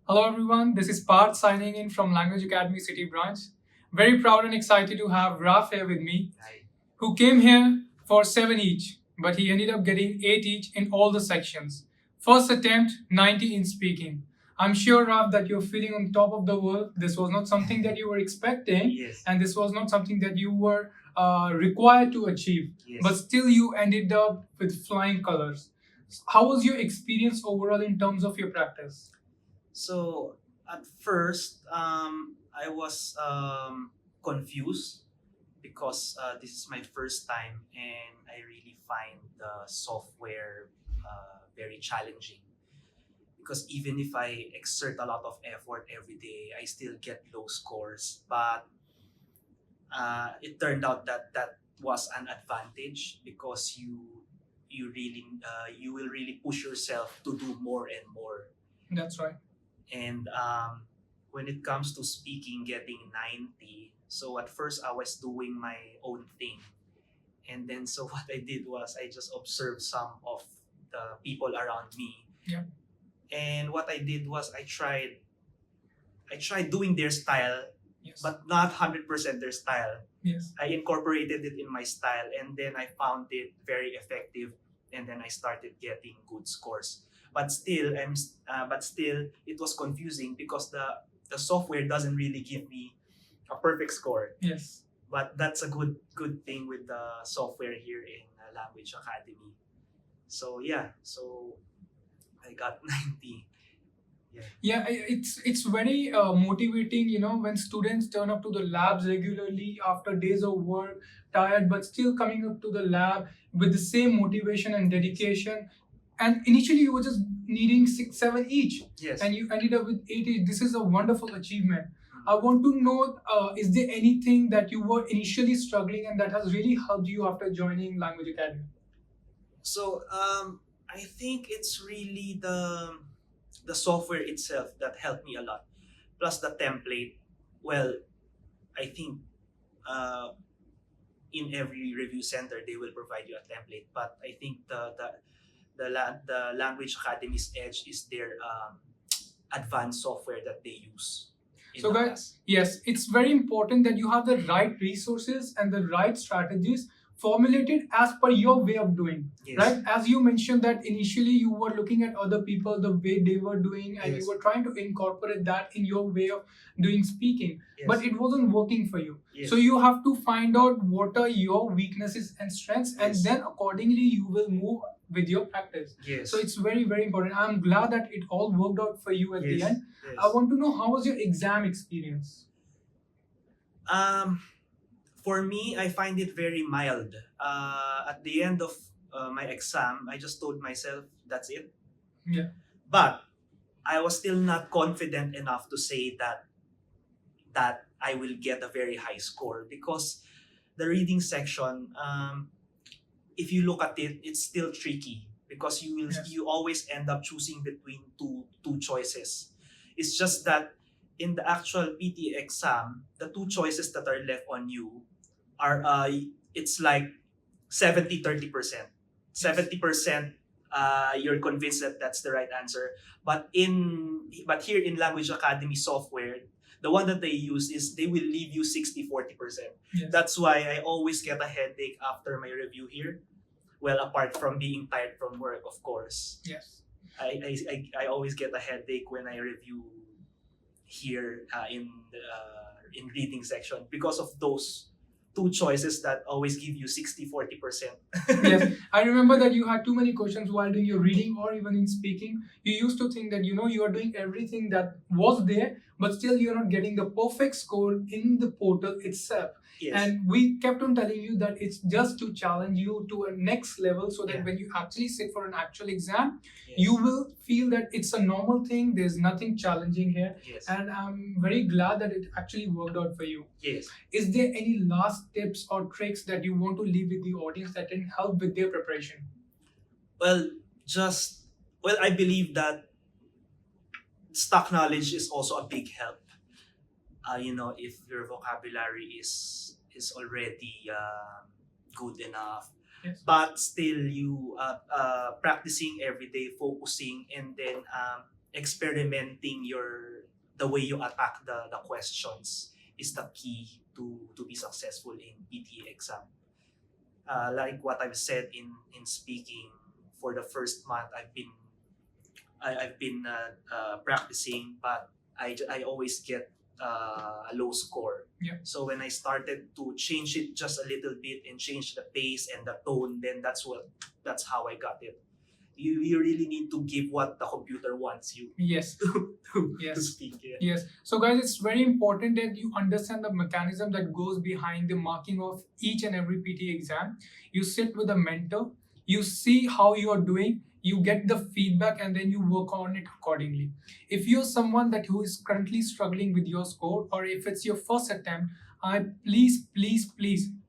Hello everyone, this is Parth signing in from Language Academy City branch. Very proud and excited to have Raf here with me, who came here for 7 each, but he ended up getting 8 each in all the sections. First attempt, 90 in speaking. I'm sure, Raf, that you're feeling on top of the world. This was not something that you were expecting, Yes. and this was not something that you were required to achieve, Yes. but still you ended up with flying colors. How was your experience overall in terms of your practice? So at first, I was confused because this is my first time and I really find the software very challenging. Because even if I exert a lot of effort every day, I still get low scores. But it turned out that that was an advantage because you will really push yourself to do more and more. That's right. And when it comes to speaking, getting 90, so at first I was doing my own thing. And then so what I did was I just observed some of the people around me. Yeah. And what I did was I tried doing their style, Yes. but not 100% their style. Yes. I incorporated it in my style and then I found it very effective and then I started getting good scores. But still, it was confusing because the software doesn't really give me a perfect score. Yes. But that's a good thing with the software here in Language Academy. So yeah, so I got 90. Yeah, it's very motivating, when students turn up to the labs regularly after days of work, tired, but still coming up to the lab with the same motivation and dedication. And initially, you were just needing 6, 7 each, Yes. and you ended up with 8 each. This is a wonderful achievement. I want to know, is there anything that you were initially struggling and that has really helped you after joining Language Academy? So I think it's really the software itself that helped me a lot, plus the template. Well, I think in every review center they will provide you a template, but I think the Language Academy's edge is their advanced software that they use. So guys, yes, it's very important that you have the right resources and the right strategies formulated as per your way of doing. Yes. Right? As you mentioned that initially you were looking at other people, the way they were doing, and Yes. you were trying to incorporate that in your way of doing speaking, Yes. but it wasn't working for you. Yes. So you have to find out what are your weaknesses and strengths, and Yes. then accordingly you will move with your practice. Yes. So it's very, very important. I'm glad that it all worked out for you at the Yes. end. Yes. I want to know, how was your exam experience? For me, I find it very mild. At the end of my exam, I just told myself, that's it. Yeah. But I was still not confident enough to say that I will get a very high score because the reading section, if you look at it, it's still tricky because Yes. you always end up choosing between two choices. It's just that in the actual PTE exam, the two choices that are left on you are it's like 70-30%. 70% you're convinced that that's the right answer, but here in Language Academy software, the one that they use is they will leave you 60-40%. Yes. That's why I always get a headache after my review here. Well, apart from being tired from work, of course. Yes. I always get a headache when I review here in reading section because of those two choices that always give you 60-40%. Yes. I remember that you had too many questions while doing your reading or even in speaking. You used to think that you are doing everything that was there, but still you're not getting the perfect score in the portal itself. Yes. And we kept on telling you that it's just to challenge you to a next level so that Yeah. when you actually sit for an actual exam, Yes. you will feel that it's a normal thing. There's nothing challenging here. Yes. And I'm very glad that it actually worked out for you. Yes. Is there any last tips or tricks that you want to leave with the audience that can help with their preparation? Well, I believe that stock knowledge is also a big help. If your vocabulary is already good enough, Yes. but still you practicing every day, focusing, and then experimenting the way you attack the questions is the key to be successful in PTE exam. Like what I've said in speaking, for the first month I've been practicing, but I always get a low score. Yeah. So when I started to change it just a little bit and change the pace and the tone, then that's how I got it. You really need to give what the computer wants you Yes. to Yes. speak. Yeah. Yes. So guys, it's very important that you understand the mechanism that goes behind the marking of each and every PT exam. You sit with a mentor, you see how you are doing, you get the feedback, and then you work on it accordingly. If you're someone who is currently struggling with your score, or if it's your first attempt, please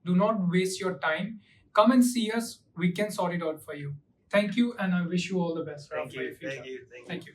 do not waste your time. Come and see us. We can sort it out for you. Thank you, and I wish you all the best. Thank for your you. future. Thank you. Thank you. Thank you.